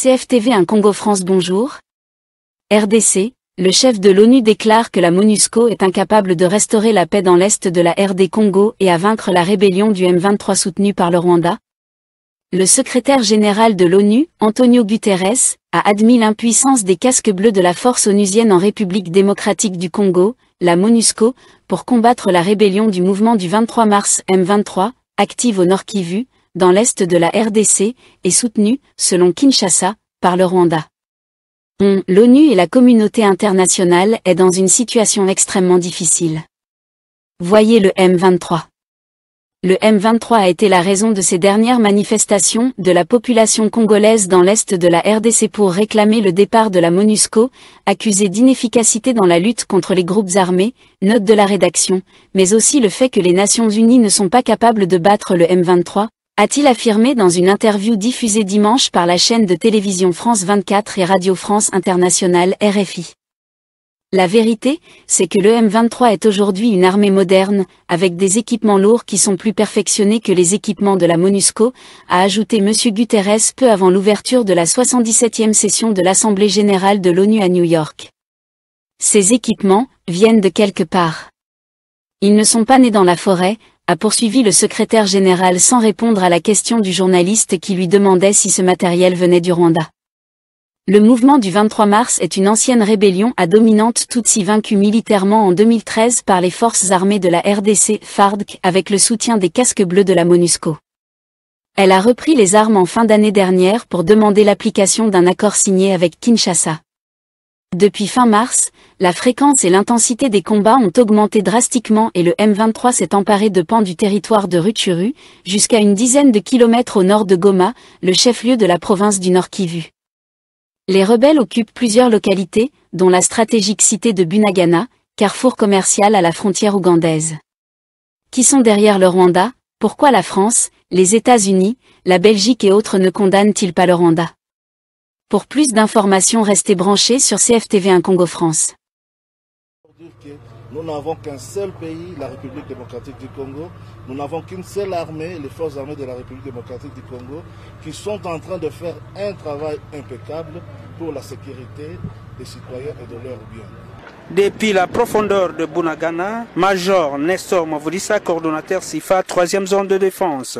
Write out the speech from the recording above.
CFTV 1 Congo France bonjour. RDC, le chef de l'ONU déclare que la MONUSCO est incapable de restaurer la paix dans l'est de la RD Congo et à vaincre la rébellion du M23 soutenue par le Rwanda. Le secrétaire général de l'ONU, Antonio Guterres, a admis l'impuissance des casques bleus de la force onusienne en République démocratique du Congo, la MONUSCO, pour combattre la rébellion du mouvement du 23 mars M23, active au Nord Kivu, dans l'est de la RDC, et soutenue, selon Kinshasa, par le Rwanda. L'ONU et la communauté internationale est dans une situation extrêmement difficile. Voyez le M23. Le M23 a été la raison de ces dernières manifestations de la population congolaise dans l'est de la RDC pour réclamer le départ de la MONUSCO, accusée d'inefficacité dans la lutte contre les groupes armés, note de la rédaction, mais aussi le fait que les Nations Unies ne sont pas capables de battre le M23, a-t-il affirmé dans une interview diffusée dimanche par la chaîne de télévision France 24 et Radio France Internationale RFI. La vérité, c'est que le M23 est aujourd'hui une armée moderne, avec des équipements lourds qui sont plus perfectionnés que les équipements de la MONUSCO, a ajouté M. Guterres peu avant l'ouverture de la 77e session de l'Assemblée générale de l'ONU à New York. Ces équipements viennent de quelque part. Ils ne sont pas nés dans la forêt, a poursuivi le secrétaire général sans répondre à la question du journaliste qui lui demandait si ce matériel venait du Rwanda. Le mouvement du 23 mars est une ancienne rébellion à dominante Tutsi vaincue militairement en 2013 par les forces armées de la RDC, FARDC, avec le soutien des casques bleus de la MONUSCO. Elle a repris les armes en fin d'année dernière pour demander l'application d'un accord signé avec Kinshasa. Depuis fin mars, la fréquence et l'intensité des combats ont augmenté drastiquement et le M23 s'est emparé de pans du territoire de Rutshuru, jusqu'à une dizaine de kilomètres au nord de Goma, le chef-lieu de la province du Nord Kivu. Les rebelles occupent plusieurs localités, dont la stratégique cité de Bunagana, carrefour commercial à la frontière ougandaise. Qui sont derrière le Rwanda? Pourquoi la France, les États-Unis, la Belgique et autres ne condamnent-ils pas le Rwanda? Pour plus d'informations, restez branchés sur CFTV 1 Congo France. Nous n'avons qu'un seul pays, la République démocratique du Congo. Nous n'avons qu'une seule armée, les forces armées de la République démocratique du Congo, qui sont en train de faire un travail impeccable pour la sécurité des citoyens et de leurs biens. Depuis la profondeur de Bunagana, Major Nestor Mavurisa, coordonnateur SIFA, 3e zone de défense.